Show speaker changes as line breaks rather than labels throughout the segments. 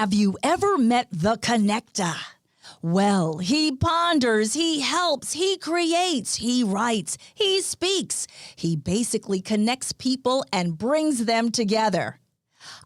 Have you ever met the connector? Well, he ponders, he helps, he creates, he writes, he speaks. He basically connects people and brings them together.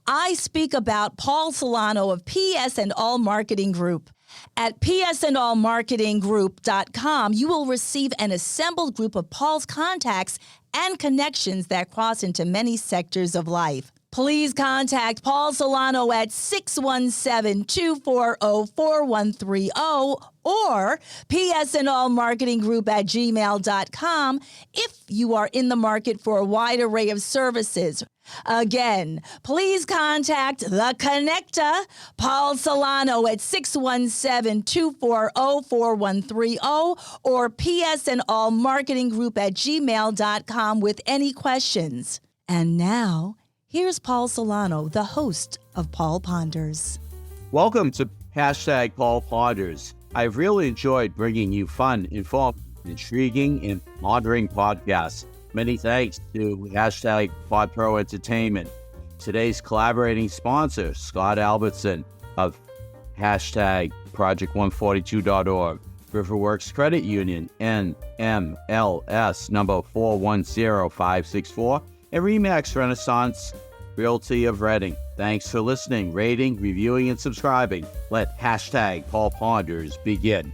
I speak about Paul Solano of PS and All Marketing Group. At psandallmarketinggroup.com, you will receive an assembled group of Paul's contacts and connections that cross into many sectors of life. Please contact Paul Solano at 617-240-4130 or psandallmarketinggroup@gmail.com if you are in the market for a wide array of services. Again, please contact the connector, Paul Solano, at 617-240-4130 or psandallmarketinggroup@gmail.com with any questions. And now, here's Paul Solano, the host of Paul Ponders.
Welcome to Hashtag Paul Ponders. I've really enjoyed bringing you fun, informed, intriguing, and pondering podcasts. Many thanks to Hashtag Pod Pro Entertainment. Today's collaborating sponsor, Scott Albertson of Hashtag Project142.org, Riverworks Credit Union, NMLS number 410564, and Remax Renaissance Realty of Reading. Thanks for listening, rating, reviewing, and subscribing. Let Hashtag Paul Ponders begin.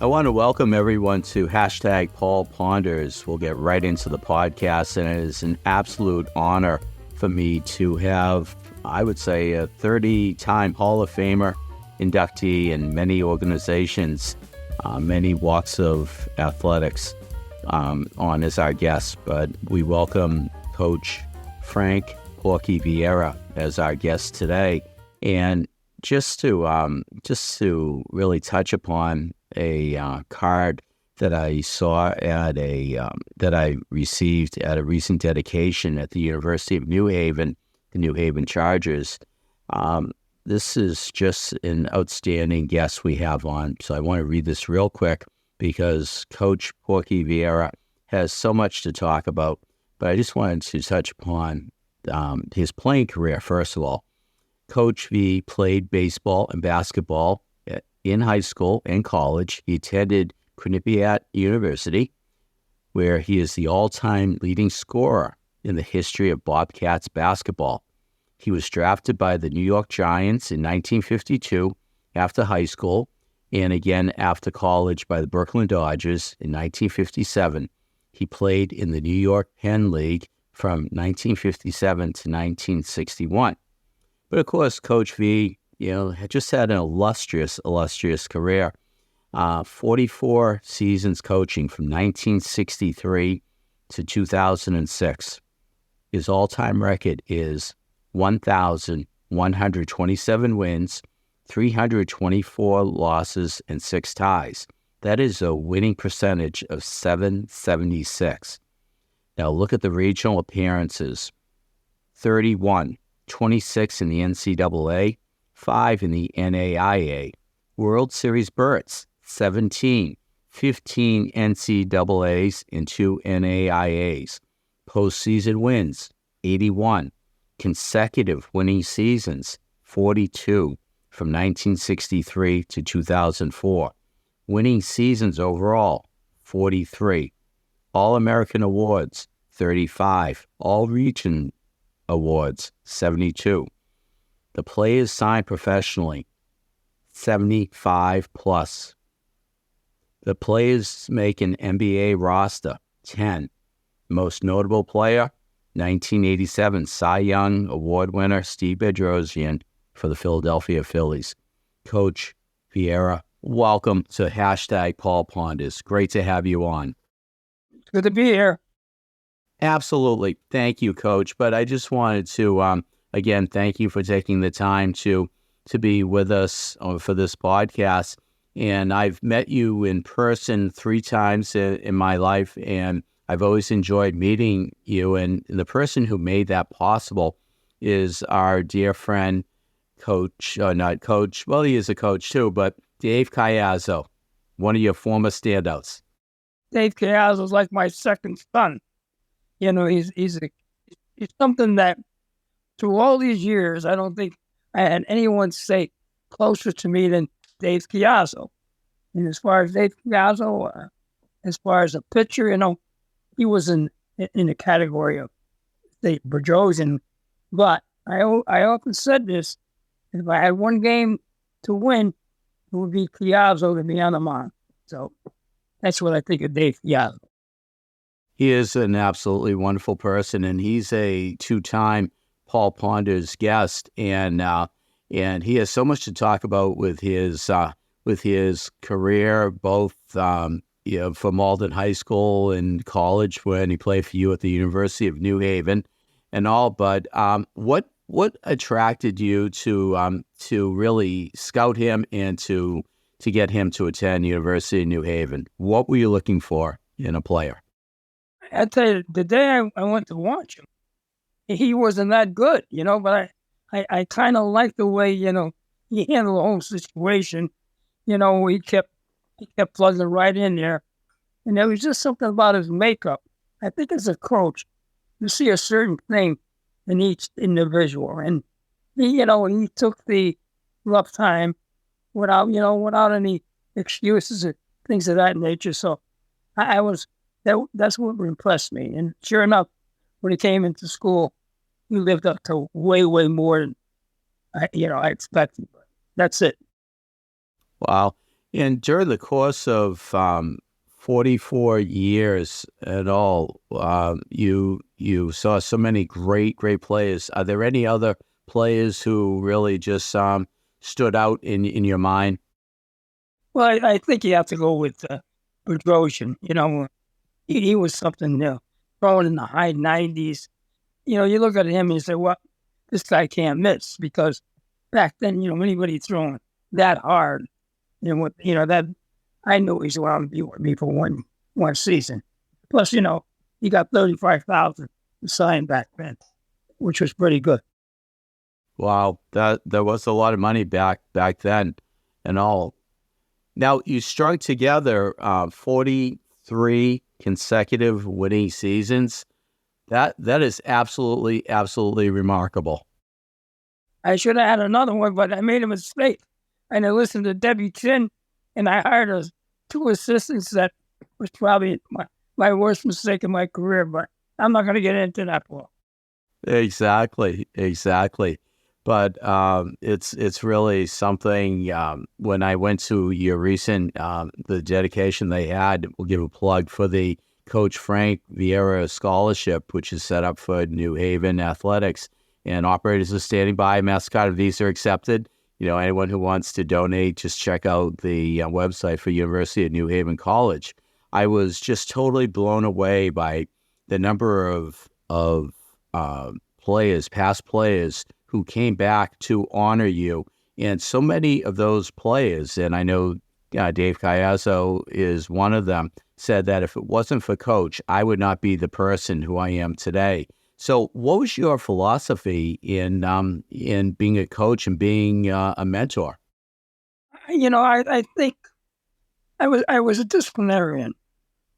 I want to welcome everyone to Hashtag Paul Ponders. We'll get right into the podcast, and it is an absolute honor for me to have, I would say, a 30-time Hall of Famer inductee in many organizations, many walks of athletics on as our guest. But we welcome Coach Frank Porky Vieira as our guest today. And just to really touch upon a card that I saw at that I received at a recent dedication at the University of New Haven, the New Haven Chargers. This is just an outstanding guest we have on. So I want to read this real quick because Coach Porky Vieira has so much to talk about. But I just wanted to touch upon his playing career, first of all. Coach V played baseball and basketball in high school and college. He attended Quinnipiac University, where he is the all-time leading scorer in the history of Bobcats basketball. He was drafted by the New York Giants in 1952 after high school, and again after college by the Brooklyn Dodgers in 1957. He played in the New York Penn League from 1957 to 1961. But of course, Coach V, had just had an illustrious career. 44 seasons coaching from 1963 to 2006. His all-time record is 1,127 wins, 324 losses, and 6 ties. That is a winning percentage of .776. Now look at the regional appearances. 31, 26 in the NCAA, 5 in the NAIA. World Series berths, 17, 15 NCAAs and 2 NAIAs. Postseason wins, 81. Consecutive winning seasons, 42 from 1963 to 2004. Winning seasons overall, 43. All-American awards, 35. All-Region awards, 72. The players signed professionally, 75 plus. The players make an NBA roster, 10. Most notable player, 1987 Cy Young Award winner Steve Bedrosian for the Philadelphia Phillies. Coach Vieira, welcome to Hashtag Paul Ponders. Great to have you on.
It's good to be here.
Absolutely. Thank you, Coach. But I just wanted to, again, thank you for taking the time to be with us for this podcast. And I've met you in person 3 times in my life, and I've always enjoyed meeting you. And the person who made that possible is our dear friend, Coach, not Coach, well, he is a coach too, but Dave Caiazzo, one of your former standouts.
Dave Caiazzo is like my second son. He's something that through all these years, I don't think I had anyone say closer to me than Dave Caiazzo. And as far as Dave Caiazzo, as far as a pitcher, he was in the category of the Berjosian. But I often said this: if I had one game to win, it would be Caiazzo to be on the mound. So that's what I think of Dave Caiazzo.
He is an absolutely wonderful person, and he's a two-time Paul Ponders guest, and he has so much to talk about with his career, both from Malden High School and college when he played for you at the University of New Haven, and all. But what attracted you to really scout him and to get him to attend University of New Haven? What were you looking for in a player?
I tell you, the day I went to watch him, he wasn't that good, but I kind of liked the way, he handled the whole situation. He kept plugging right in there. And there was just something about his makeup. I think as a coach, you see a certain thing in each individual. And he took the rough time without any excuses or things of that nature. So that's what impressed me. And sure enough, when he came into school, he lived up to way, way more than I expected. But that's it.
Wow. And during the course of 44 years and all, you saw so many great players. Are there any other players who really just stood out in your mind?
Well, I think you have to go with Bedrosian. He was something throwing in the high 90s. You look at him and you say, well, this guy can't miss, because back then, anybody throwing that hard, that I knew he's going to be with me for one season. Plus, he got $35,000 to sign back then, which was pretty good.
Wow, that was a lot of money back then and all. Now, you strung together 43 consecutive winning seasons. That is absolutely remarkable.
I should have had another one, but I made a mistake. And I listened to Debbie Chin, and I hired two assistants. That was probably my worst mistake in my career, but I'm not going to get into that, Paul.
Exactly. But it's really something. When I went to your recent the dedication they had, we'll give a plug for the Coach Frank Vieira Scholarship, which is set up for New Haven athletics, and operators are standing by. MasterCard and Visa accepted. Anyone who wants to donate, just check out the website for University of New Haven College. I was just totally blown away by the number of players, past players, who came back to honor you. And so many of those players, and I know Dave Caiazzo is one of them, said that if it wasn't for Coach, I would not be the person who I am today. So what was your philosophy in being a coach and being a mentor?
I think I was a disciplinarian.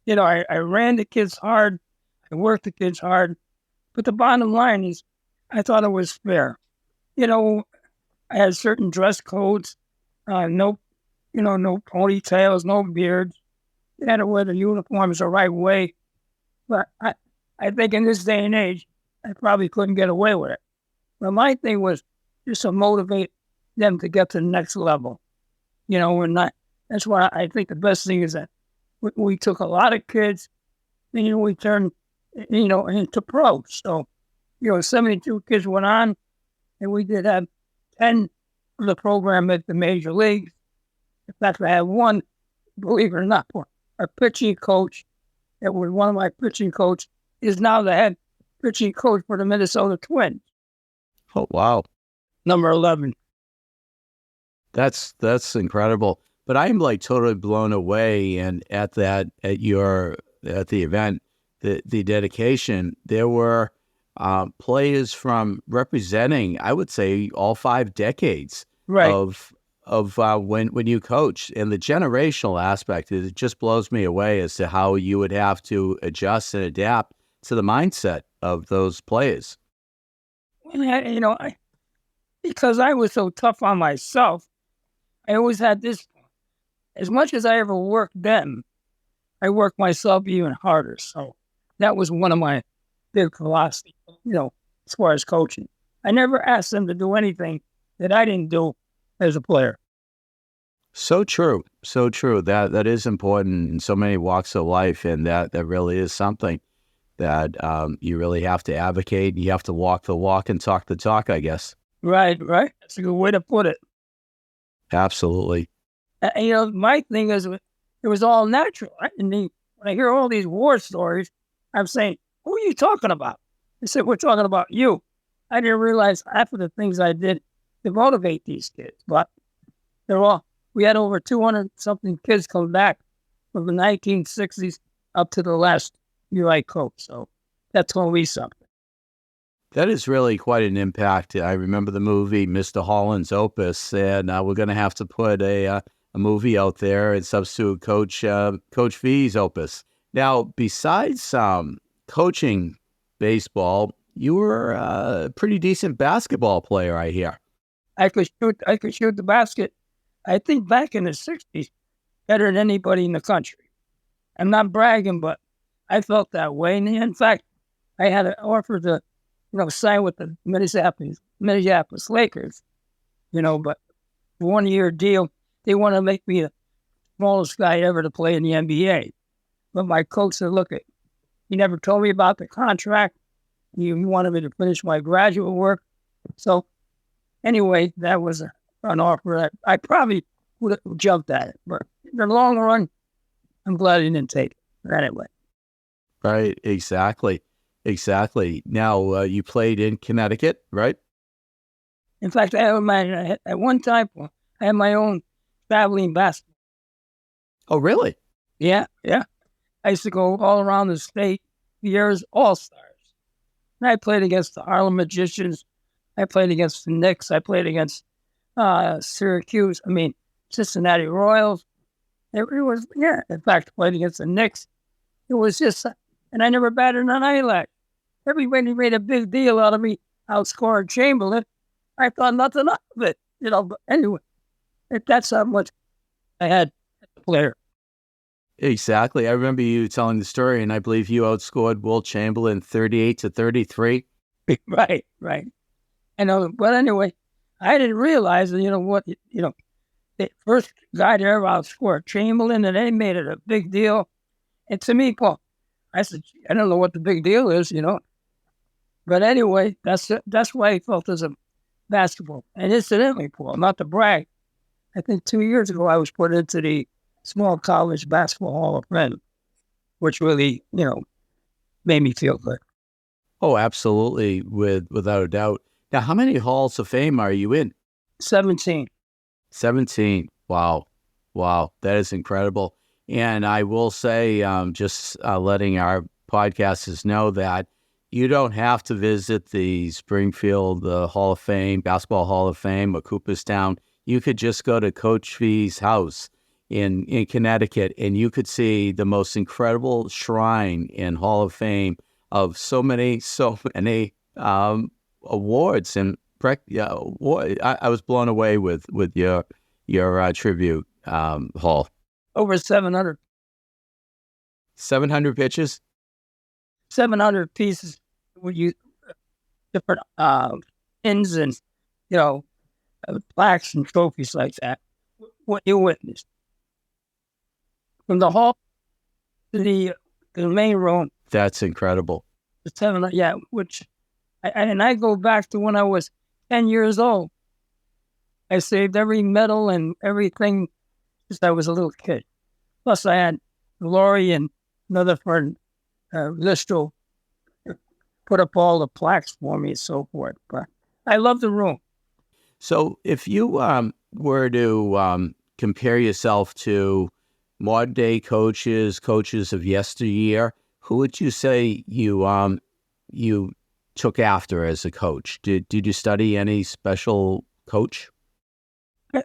I ran the kids hard. I worked the kids hard. But the bottom line is, I thought it was fair. I had certain dress codes, no ponytails, no beards. They had to wear the uniforms the right way. But I think in this day and age, I probably couldn't get away with it. But my thing was just to motivate them to get to the next level. That's why I think the best thing is that we took a lot of kids and, we turned, into pros. So, 72 kids went on, and we did have 10 of the program at the major leagues. In fact, I had one, believe it or not, our pitching coach, that was one of my pitching coaches, is now the head pitching coach for the Minnesota Twins.
Oh, wow.
Number 11.
That's incredible. But I'm totally blown away. And at the event, the dedication, there were players from representing, I would say, all 5 decades of when you coach, and the generational aspect, it just blows me away as to how you would have to adjust and adapt to the mindset of those players.
because I was so tough on myself, I always had this. As much as I ever worked them, I worked myself even harder. So that was one of my big philosophies, as far as coaching. I never asked them to do anything that I didn't do as a player.
So true. So true. That is important in so many walks of life, and that really is something that you really have to advocate. You have to walk the walk and talk the talk, I guess.
Right. That's a good way to put it.
Absolutely.
My thing is, it was all natural. When I hear all these war stories, I'm saying, who are you talking about? They said, we're talking about you. I didn't realize half of the things I did to motivate these kids, but we had over 200-something kids come back from the 1960s up to the last year I coached. So that told me something.
That is really quite an impact. I remember the movie Mr. Holland's Opus, and we're going to have to put a movie out there and substitute Coach V's Opus. Now, besides coaching baseball, you were a pretty decent basketball player, I hear.
I could shoot the basket, I think back in the 60s, better than anybody in the country. I'm not bragging, but I felt that way. And in fact, I had an offer to sign with the Minneapolis Lakers, but 1 year deal. They want to make me the smallest guy ever to play in the NBA. But my coach said, look, he never told me about the contract. He wanted me to finish my graduate work. So anyway, that was an offer that I probably would have jumped at it. But in the long run, I'm glad he didn't take it. Anyway.
Right, exactly. Now, you played in Connecticut, right?
In fact, at one time, I had my own traveling basketball.
Oh, really?
Yeah. I used to go all around the state, years All-Stars. And I played against the Harlem Magicians. I played against the Knicks. I played against Cincinnati Royals. It was, in fact, I played against the Knicks. It was just, and I never batted an eyelash. Everybody made a big deal out of me outscoring Chamberlain. I thought nothing of it, but anyway, that's how much I had as a player.
Exactly. I remember you telling the story, and I believe you outscored Wilt Chamberlain 38-33.
Right. But anyway, I didn't realize that, the first guy to ever outscore Chamberlain, and they made it a big deal. And to me, Paul, I said, I don't know what the big deal is, But anyway, that's why I felt as a basketball. And incidentally, Paul, not to brag, I think 2 years ago I was put into the Small College Basketball Hall of Fame, which really, made me feel good.
Oh, absolutely, without a doubt. Now, how many Halls of Fame are you in?
17.
17. Wow, that is incredible. And I will say, just letting our podcasters know that you don't have to visit the Springfield Hall of Fame, Basketball Hall of Fame, or Cooperstown. You could just go to Coach V's house in Connecticut, and you could see the most incredible shrine and Hall of Fame of so many awards. And I was blown away with your tribute hall.
Over 700.
700 pitches?
700 pieces with different pins and, plaques and trophies like that. What you witnessed. From the hall to the main room.
That's incredible.
The 700, which, I go back to when I was 10 years old. I saved every medal and everything since I was a little kid. Plus, I had Lori and another friend, Listo, put up all the plaques for me and so forth. But I love the room.
So if you were to compare yourself to modern day coaches of yesteryear, who would you say you took after as a coach? Did you study any special coach?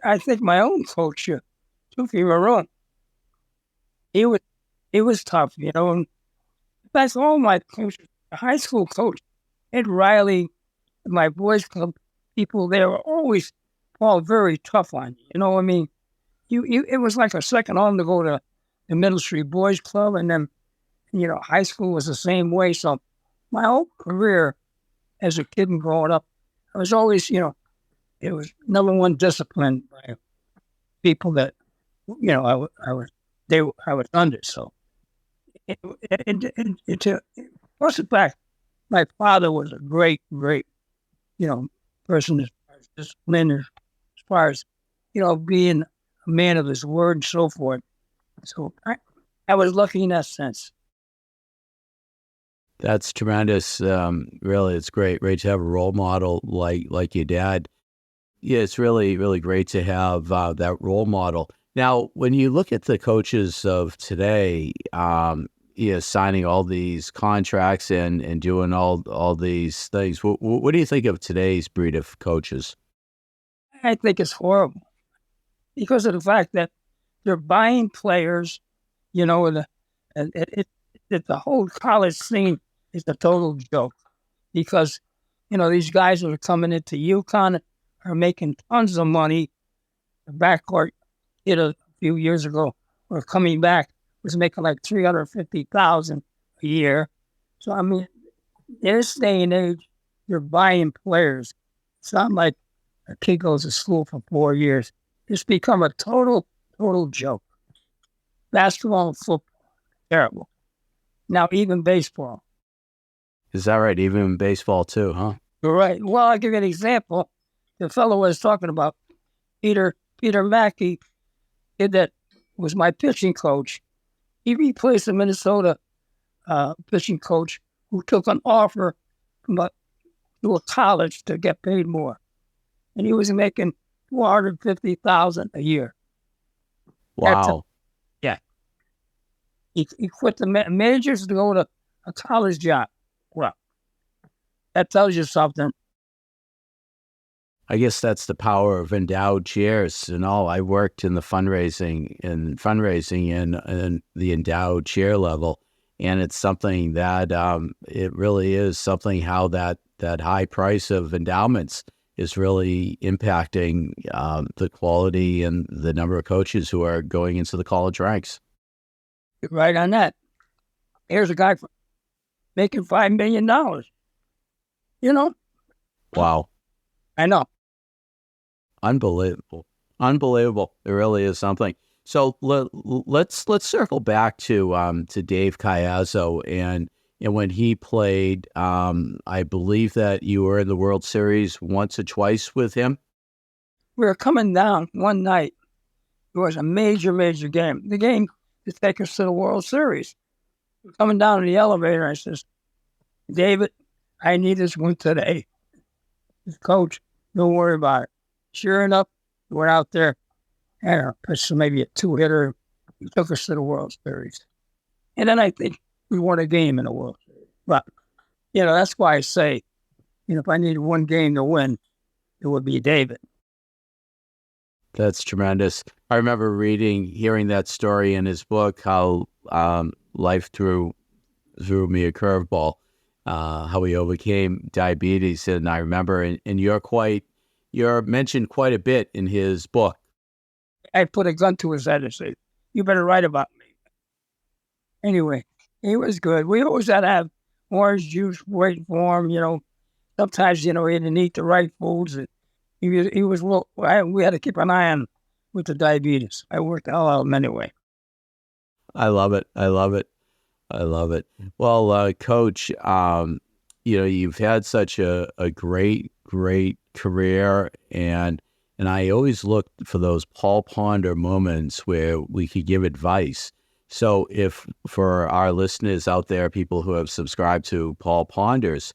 I think my own coach, Tufi Maroon, he was tough, and that's all my coaches. The high school coach, Ed Riley, my boys club, people there were always all very tough on you. You know, I mean, it was like a second home to go to the Middle Street Boys Club, and then, high school was the same way. So my whole career as a kid and growing up, I was always, it was number one discipline by people that, I was under. So plus the fact my father was a great, person as far as discipline, as far as, being a man of his word and so forth. So I was lucky in that sense.
That's tremendous. Really, it's great to have a role model like your dad. Yeah, it's really, really great to have that role model. Now, when you look at the coaches of today, signing all these contracts and doing all these things, what do you think of today's breed of coaches?
I think it's horrible because of the fact that they're buying players, and the whole college scene is a total joke because, these guys that are coming into UConn are making tons of money. The backcourt, a few years ago, or coming back, was making like $350,000 a year. So, I mean, in this day and age, you're buying players. It's not like a kid goes to school for 4 years. It's become a total joke. Basketball and football, terrible. Now, even baseball.
Is that right? Even baseball too, huh?
Right. Well, I'll give you an example. The fellow I was talking about, Peter Mackey, kid that was my pitching coach. He replaced the Minnesota pitching coach who took an offer to a college to get paid more. And he was making $450,000 a year.
Wow.
Yeah. He quit the majors to go to a college job. Well, that tells you something.
I guess that's the power of endowed chairs and all. I worked in the fundraising and the endowed chair level, and it's something that it really is something how that high price of endowments is really impacting the quality and the number of coaches who are going into the college ranks.
Right on that. Here's a guy making $5 million.
Wow.
I know.
Unbelievable. It really is something. So let's circle back to Dave Caiazzo and when he played. I believe that you were in the World Series once or twice with him.
We were coming down one night. It was a major game. The game to take us to the World Series. We're coming down in the elevator. I says, David, I need this one today. His coach, don't worry about it. Sure enough, we went out there and pitched maybe a 2-hitter. He took us to the World Series. And then I think we won a game in the World Series. But, that's why I say, if I needed one game to win, it would be David.
That's tremendous. I remember hearing that story in his book, how life threw me a curveball, how he overcame diabetes. And I remember, and you're mentioned quite a bit in his book.
I put a gun to his head and said, you better write about me. Anyway, he was good. We always had to have orange juice waiting for him, Sometimes, he didn't eat the right foods. And he was we had to keep an eye on him with the diabetes. I worked the hell out of him anyway.
I love it. Well, Coach, you've had such a great career, and I always look for those Paul Ponder moments where we could give advice. So if for our listeners out there, people who have subscribed to Paul Ponders,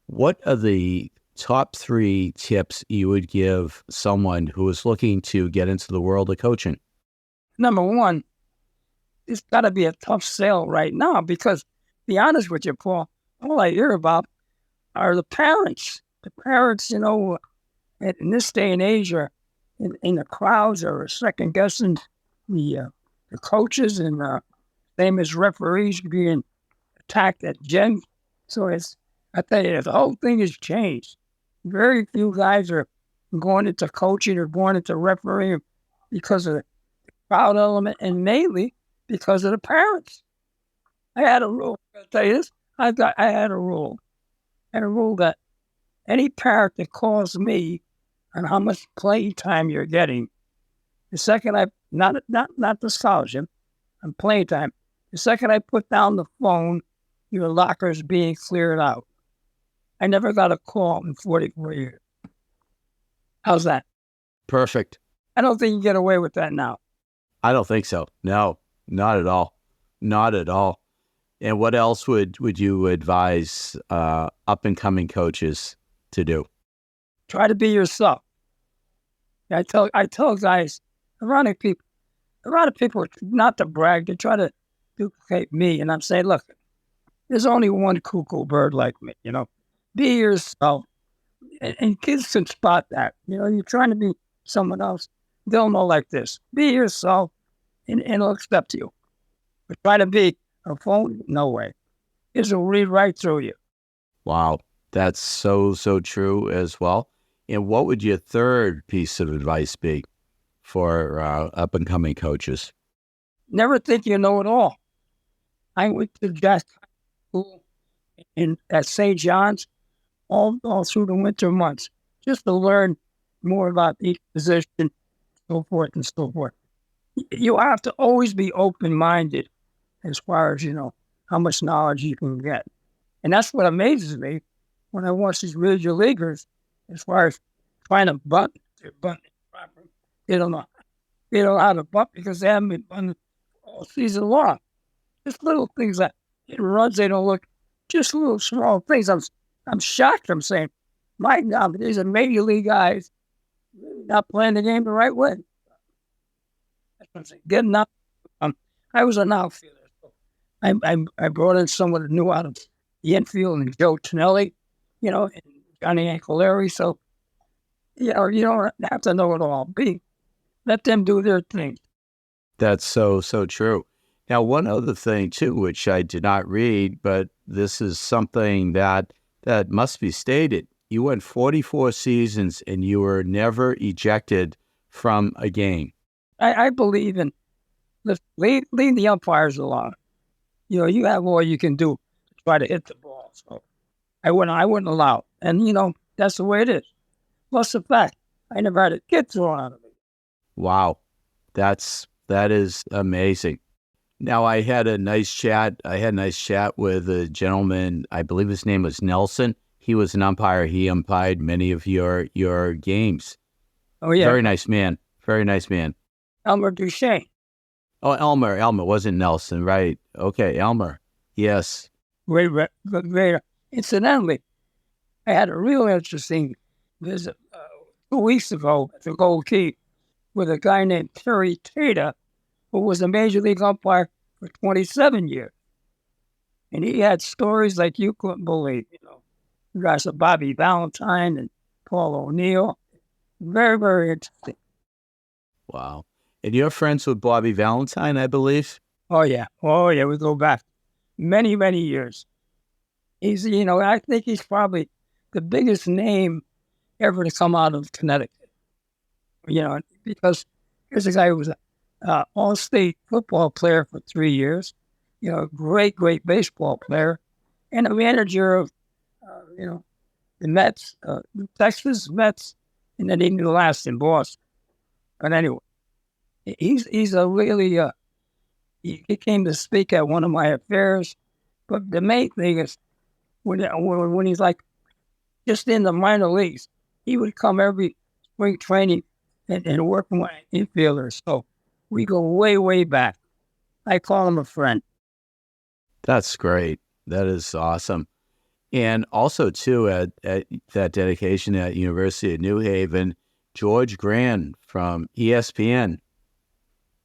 what are the top 3 tips you would give someone who is looking to get into the world of coaching?
Number one, it's got to be a tough sell right now because, to be honest with you, Paul, all I hear about are the parents. The parents, in this day and age, are in the crowds are second guessing the coaches and same as referees being attacked at gym. So I tell you, the whole thing has changed. Very few guys are going into coaching or going into refereeing because of the crowd element, and mainly because of the parents. I had a rule. I'll tell you this. I had a rule. And a rule that any parent that calls me on how much playing time you're getting, the second I not the scholarship, on playing time, the second I put down the phone, your locker's being cleared out. I never got a call in 44 years. How's that?
Perfect.
I don't think you get away with that now.
I don't think so. No, not at all. Not at all. And what else would you advise up-and-coming coaches to do?
Try to be yourself. I tell guys, a lot of people, not to brag, they try to duplicate me. And I'm saying, look, there's only one cuckoo bird like me, Be yourself. And kids can spot that. You're trying to be someone else. They'll know like this. Be yourself, and it'll accept you. But try to be a phone, no way. Kids will read right through you.
Wow. That's so true as well. And what would your third piece of advice be for up-and-coming coaches?
Never think you know it all. I went to Jack School at St. John's all through the winter months just to learn more about each position, so forth and so forth. You have to always be open-minded as far as, how much knowledge you can get. And that's what amazes me when I watch these major leaguers as far as trying to bunt their bunt properly. They don't know how to bunt because they haven't been bunting all season long. Just little things that in runs they don't look, just little small things. I'm shocked. I'm saying, my God, these are major league guys not playing the game the right way. That's what I'm saying. Getting up. I was an outfielder. So I brought in someone who knew out of the infield, and Joe Tonelli, and Johnny Ancolari. So, you don't have to know it all. Let them do their thing.
That's so true. Now, one other thing, too, which I did not read, but this is something that must be stated. You went 44 seasons and you were never ejected from a game.
I believe in leave the umpires alone. You have all you can do to try to hit the ball. So I wouldn't allow it. And, that's the way it is. Plus the fact, I never had a kid thrown out of me.
Wow. That is amazing. Now, I had a nice chat with a gentleman, I believe his name was Nelson. He was an umpire. He umpired many of your games.
Oh, yeah.
Very nice man. Very nice man.
Elmer Duchesne.
Oh, Elmer wasn't Nelson, right? Okay, Elmer. Yes.
Great. Incidentally, I had a real interesting visit 2 weeks ago at the Gold Key with a guy named Terry Tata, who was a major league umpire for 27 years. And he had stories like you couldn't believe, Guys like Bobby Valentine and Paul O'Neill. Very, very interesting.
Wow. And you're friends with Bobby Valentine, I believe?
Oh, yeah. We go back many, many years. He's, I think he's probably the biggest name ever to come out of Connecticut. Because here's a guy who was an all-state football player for 3 years, great baseball player, and a manager of, the Mets, the Texas Mets, and then he knew the last in Boston. But anyway, he's a really, he came to speak at one of my affairs. But the main thing is when he's like just in the minor leagues, he would come every spring training and work with my infielders. So we go way, way back. I call him a friend.
That's great. That is awesome. And also, too, at that dedication at University of New Haven, George Grand from ESPN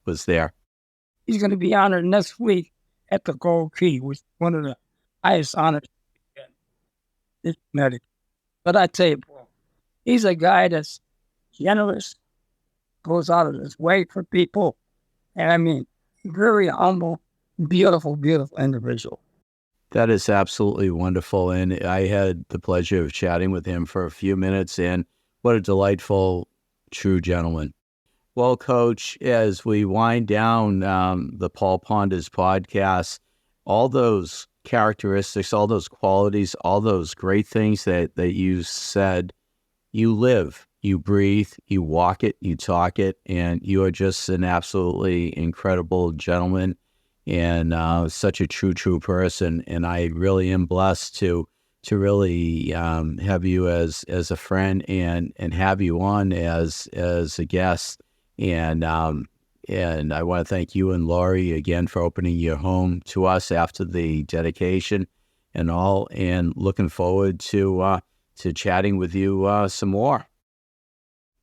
was there.
He's going to be honored next week at the Gold Key, which is one of the highest honors in Connecticut. But I tell you, Paul, he's a guy that's generous, goes out of his way for people, and very humble, beautiful, beautiful individual.
That is absolutely wonderful. And I had the pleasure of chatting with him for a few minutes, and what a delightful, true gentleman. Well, Coach, as we wind down the Paul Ponders podcast, all those characteristics, all those qualities, all those great things that you said, you live, you breathe, you walk it, you talk it, and you are just an absolutely incredible gentleman and such a true person. And I really am blessed to really have you as a friend and have you on as a guest. And I want to thank you and Laurie again for opening your home to us after the dedication and all, and looking forward to chatting with you some more.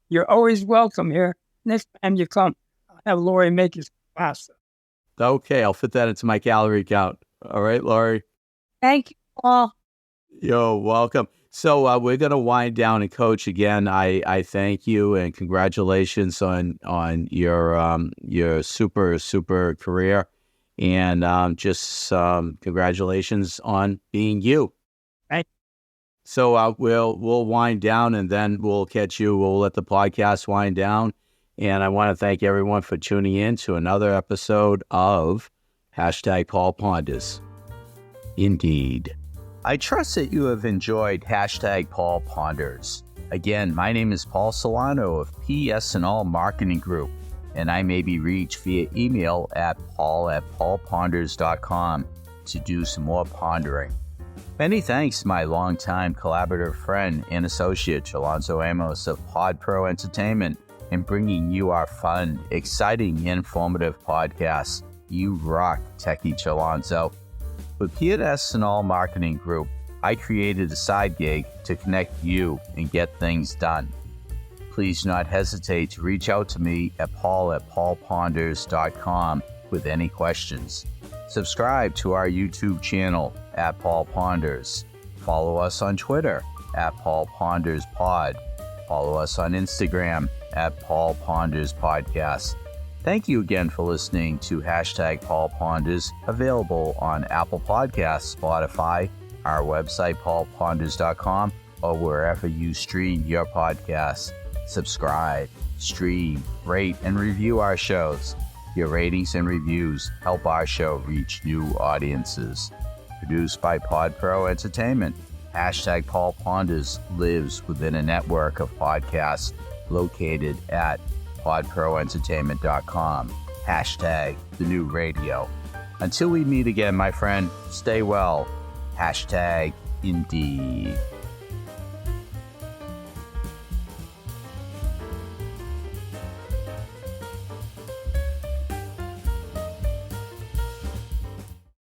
You're always welcome here. Next time you come, I'll have Laurie make his pasta.
Okay, I'll fit that into my calorie count. All right, Laurie.
Thank you, Paul.
You're welcome. So we're going to wind down, and Coach, again, I thank you and congratulations on your super career, and just congratulations on being you.
Right.
So we'll wind down, and then we'll catch you. We'll let the podcast wind down. And I want to thank everyone for tuning in to another episode of Paul Ponders. Indeed. I trust that you have enjoyed Paul Ponders. Again, my name is Paul Solano of PS&All Marketing Group, and I may be reached via email at paul@paulponders.com to do some more pondering. Many thanks to my longtime collaborative friend and associate, Caiazzo Amos of Pod Pro Entertainment, in bringing you our fun, exciting, and informative podcasts. You rock, Techie Caiazzo. With PS&All Marketing Group, I created a side gig to connect you and get things done. Please do not hesitate to reach out to me at paul@paulponders.com with any questions. Subscribe to our YouTube channel at Paul Ponders. Follow us on Twitter at Paul Ponders Pod. Follow us on Instagram at Paul Ponders Podcast. Thank you again for listening to Paul Ponders, available on Apple Podcasts, Spotify, our website, paulponders.com, or wherever you stream your podcasts. Subscribe, stream, rate, and review our shows. Your ratings and reviews help our show reach new audiences. Produced by Pod Pro Entertainment, Paul Ponders lives within a network of podcasts located at podproentertainment.com. # the new radio. Until we meet again, my friend, stay well. # indeed.